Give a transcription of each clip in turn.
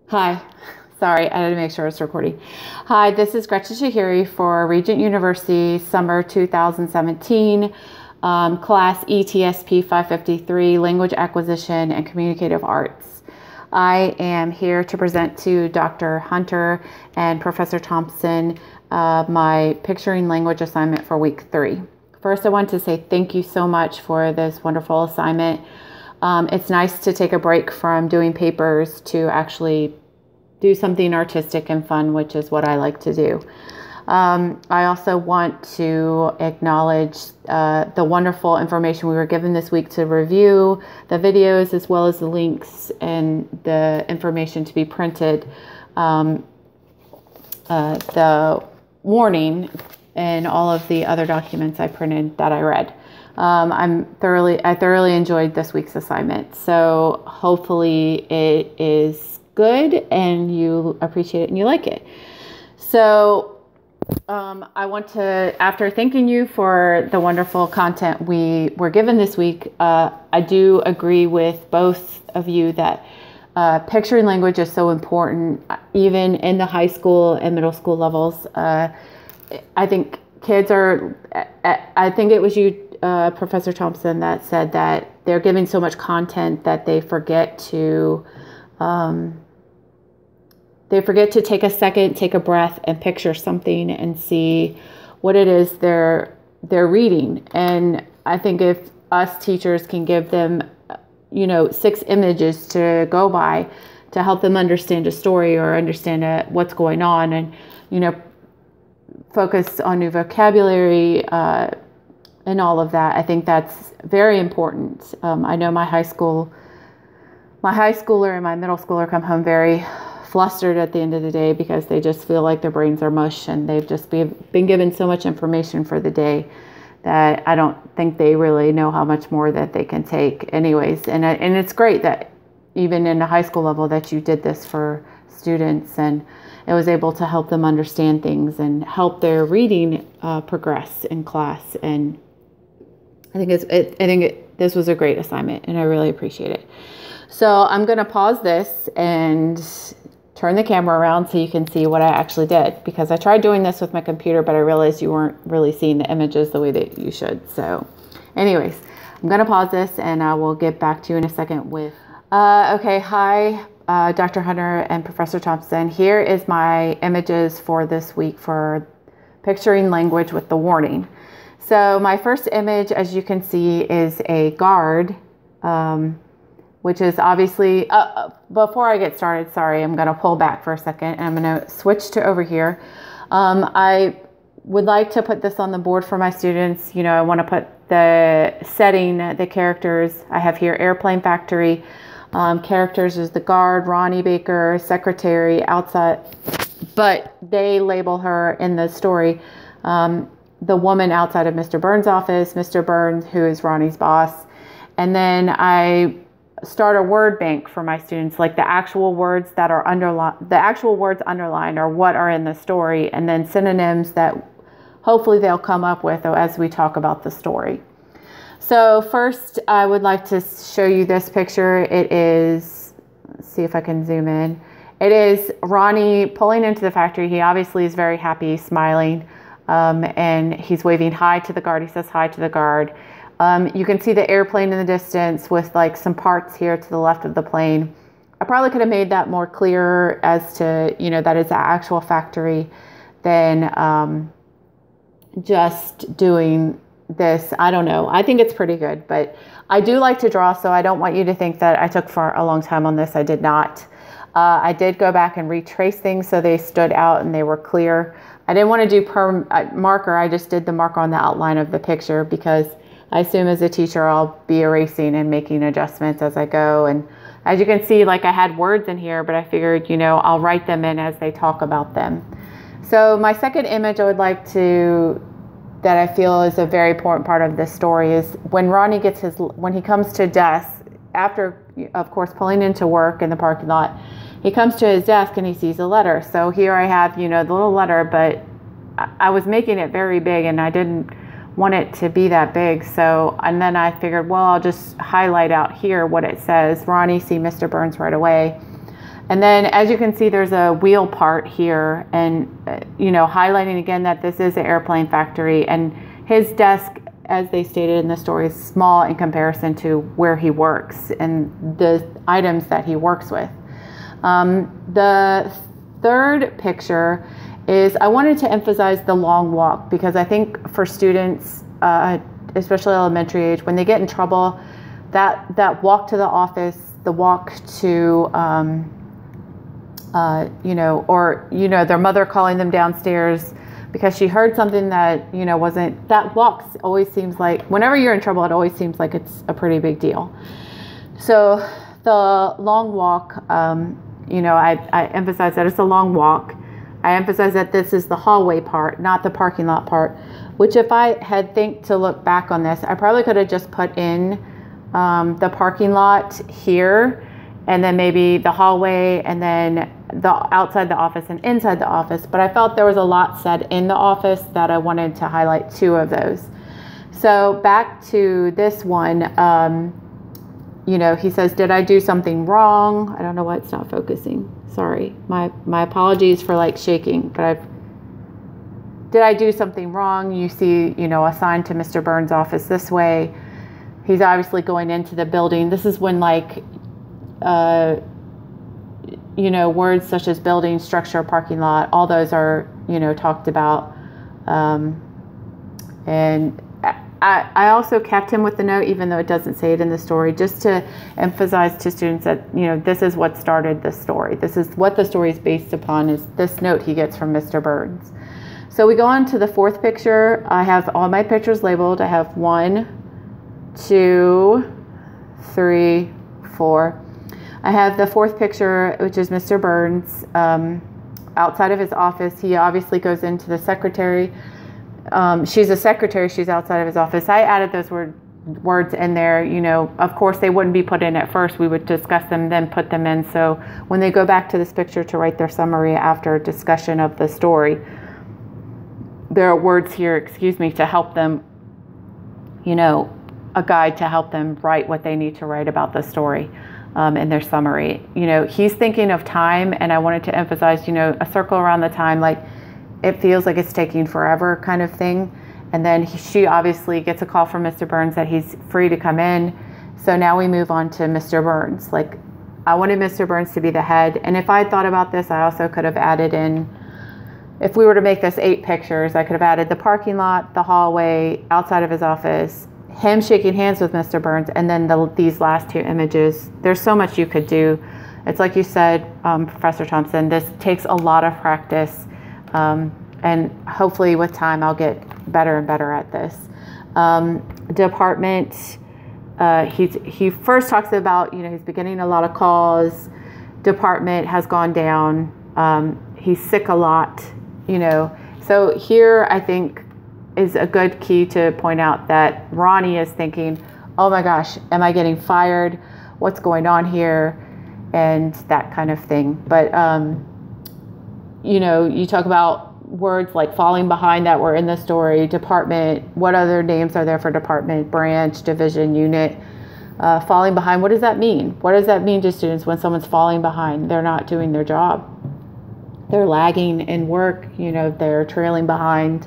Hi, sorry, I had to make sure it's recording. Hi, this is Gretchen Shahiri for Regent University Summer 2017, Class ETSP 553, Language Acquisition and Communicative Arts. I am here to present to Dr. Hunter and Professor Thompson my Picturing Language assignment for week 3. First, I want to say thank you so much for this wonderful assignment. It's nice to take a break from doing papers to actually do something artistic and fun, which is what I like to do. I also want to acknowledge the wonderful information we were given this week to review the videos, as well as the links and the information to be printed, the warning, and all of the other documents I printed that I read. I thoroughly enjoyed this week's assignment. So hopefully it is good and you appreciate it and you like it. So I want to, after thanking you for the wonderful content we were given this week, I do agree with both of you that picturing language is so important, even in the high school and middle school levels. I think kids are, I think it was you, Professor Thompson, that said that they're giving so much content that they forget to take a second, take a breath, and picture something and see what it is they're reading. And I think if us teachers can give them, 6 images to go by to help them understand a story or understand what's going on, and focus on new vocabulary and all of that, I think that's very important. I know my high schooler and my middle schooler come home very flustered at the end of the day because they just feel like their brains are mush and they've just been given so much information for the day that I don't think they really know how much more that they can take anyways. And it's great that even in the high school level that you did this for students, and it was able to help them understand things and help their reading progress in class. And I think this was a great assignment, and I really appreciate it. So I'm going to pause this and turn the camera around so you can see what I actually did, because I tried doing this with my computer, but I realized you weren't really seeing the images the way that you should. So anyways, I'm going to pause this and I will get back to you in a second with, okay. Hi, Dr. Hunter and Professor Thompson. Here is my images for this week for Picturing Language with the warning. So my first image, as you can see, is a guard, which is obviously, before I get started, sorry, I'm going to pull back for a second and I'm going to switch to over here. I would like to put this on the board for my students. I want to put the setting, the characters. I have here Airplane Factory. Characters is the guard, Ronnie Baker, secretary, outside, but they label her in the story the woman outside of Mr. Burns' office, Mr. Burns, who is Ronnie's boss. And then I start a word bank for my students, like the actual words that are underlined are what are in the story, and then synonyms that hopefully they'll come up with as we talk about the story. So first, I would like to show you this picture. It is, let's see if I can zoom in. It is Ronnie pulling into the factory. He obviously is very happy, smiling, and he's waving hi to the guard. He says hi to the guard. You can see the airplane in the distance with like some parts here to the left of the plane. I probably could have made that more clear as to, that it's an actual factory than just doing this. I don't know. I think it's pretty good, but I do like to draw, so I don't want you to think that I took for a long time on this. I did not. I did go back and retrace things so they stood out and they were clear. I didn't want to do marker. I just did the marker on the outline of the picture because I assume as a teacher I'll be erasing and making adjustments as I go. And as you can see, like I had words in here, but I figured, I'll write them in as they talk about them. So my second image I would like that I feel is a very important part of this story is when Ronnie when he comes to desk, after, of course, pulling into work in the parking lot, he comes to his desk and he sees a letter. So here I have, the little letter, but I was making it very big and I didn't want it to be that big. So, and then I figured, well, I'll just highlight out here what it says. Ronnie, see Mr. Burns right away. And then as you can see, there's a wheel part here, and highlighting again that this is an airplane factory, and his desk, as they stated in the story, is small in comparison to where he works and the items that he works with. The third picture is I wanted to emphasize the long walk, because I think for students, especially elementary age, when they get in trouble, that walk to the office, the walk to, their mother calling them downstairs because she heard something that, wasn't, that walk always seems like, whenever you're in trouble, it always seems like it's a pretty big deal. So the long walk, I emphasize that it's a long walk. I emphasize that this is the hallway part, not the parking lot part, which if I had to look back on this, I probably could have just put in the parking lot here, and then maybe the hallway, and then the outside the office and inside the office. But I felt there was a lot said in the office that I wanted to highlight 2 of those. So back to this one, he says, did I do something wrong? I don't know why it's not focusing. Sorry. My apologies for shaking, but did I do something wrong? You see, a sign to Mr. Burns' office this way. He's obviously going into the building. This is when words such as building, structure, parking lot, all those are, talked about. And I also kept him with the note, even though it doesn't say it in the story, just to emphasize to students that, this is what started the story. This is what the story is based upon, is this note he gets from Mr. Burns. So we go on to the 4th picture. I have all my pictures labeled. I have 1, 2, 3, 4. I have the 4th picture, which is Mr. Burns outside of his office. He obviously goes into the secretary. She's a secretary. She's outside of his office. I added those words in there. Of course, they wouldn't be put in at first. We would discuss them, then put them in. So when they go back to this picture to write their summary after discussion of the story, there are words here, to help them, a guide to help them write what they need to write about the story in their summary. He's thinking of time, and I wanted to emphasize, a circle around the time, it feels like it's taking forever kind of thing. And then she obviously gets a call from Mr. Burns that he's free to come in. So now we move on to Mr. Burns. I wanted Mr. Burns to be the head. And if I had thought about this, I also could have added in, if we were to make this 8 pictures, I could have added the parking lot, the hallway, outside of his office, him shaking hands with Mr. Burns, and then these last 2 images. There's so much you could do. It's like you said, Professor Thompson, this takes a lot of practice. And hopefully with time, I'll get better and better at this. Department, he first talks about, he's been getting a lot of calls. Department has gone down. He's sick a lot, So here, I think, is a good key to point out that Ronnie is thinking, oh my gosh, am I getting fired? What's going on here? And that kind of thing. But, you talk about words like falling behind that were in the story, department, what other names are there for department, branch, division, unit, falling behind. What does that mean? What does that mean to students when someone's falling behind? They're not doing their job. They're lagging in work, they're trailing behind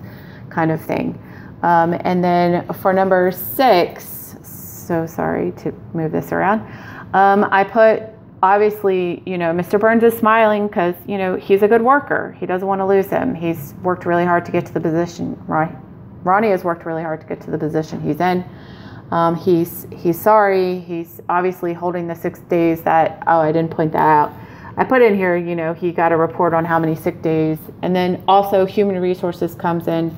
kind of thing. And then for number 6, so sorry to move this around. I put, obviously, Mr. Burns is smiling because, he's a good worker. He doesn't want to lose him. He's worked really hard to get to the position, right? Ronnie has worked really hard to get to the position he's in. He's sorry. He's obviously holding the 6 days that, I didn't point that out. I put in here, he got a report on how many sick days. And then also human resources comes in,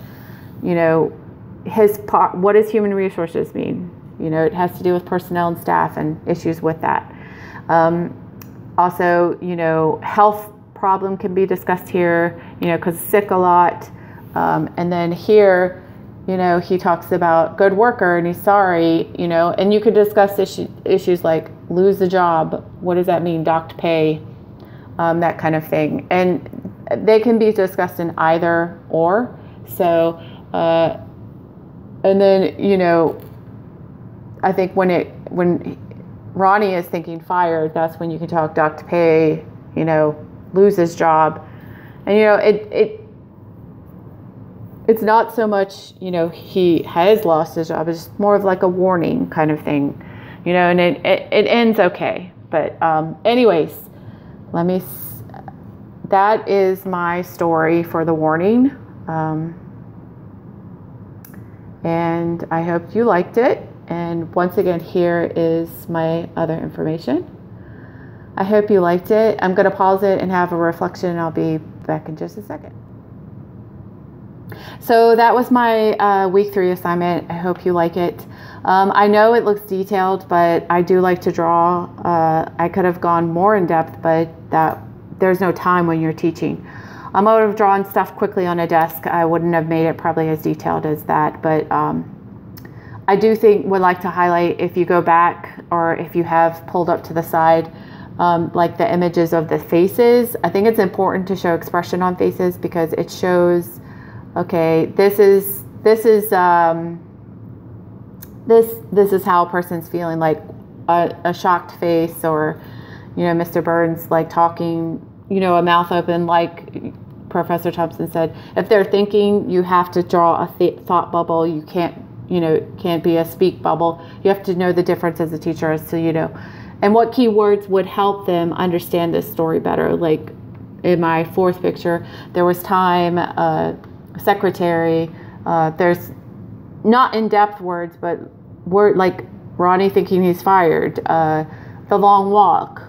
his part. What does human resources mean? It has to do with personnel and staff and issues with that. Also, health problem can be discussed here, because sick a lot. And then here, he talks about good worker and he's sorry, and you could discuss issues like lose the job. What does that mean? Docked pay, that kind of thing. And they can be discussed in either or. So, and then, I think when Ronnie is thinking fired, that's when you can talk docked pay, lose his job. And, it's not so much, he has lost his job. It's more of like a warning kind of thing, and it ends okay. But anyways, that is my story for the warning. And I hope you liked it. And once again, here is my other information. I hope you liked it. I'm going to pause it and have a reflection. I'll be back in just a second. So that was my week 3 assignment. I hope you like it. I know it looks detailed, but I do like to draw. I could have gone more in depth, but there's no time when you're teaching. I would have drawn stuff quickly on a desk. I wouldn't have made it probably as detailed as that, but I do would like to highlight, if you go back or if you have pulled up to the side, like the images of the faces. I think it's important to show expression on faces because it shows, okay, this is how a person's feeling, like a shocked face, or Mr. Burns like talking, a mouth open, like Professor Thompson said. If they're thinking, you have to draw a thought bubble. You can't be a speak bubble. You have to know the difference as a teacher, so and what keywords would help them understand this story better. Like in my 4th picture, there was time, secretary, there's not in-depth words, but word like Ronnie thinking he's fired, the long walk,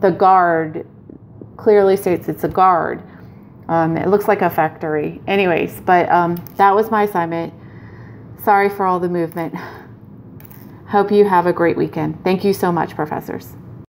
the guard clearly states it's a guard. It looks like a factory. Anyways, but that was my assignment. Sorry for all the movement. Hope you have a great weekend. Thank you so much, professors.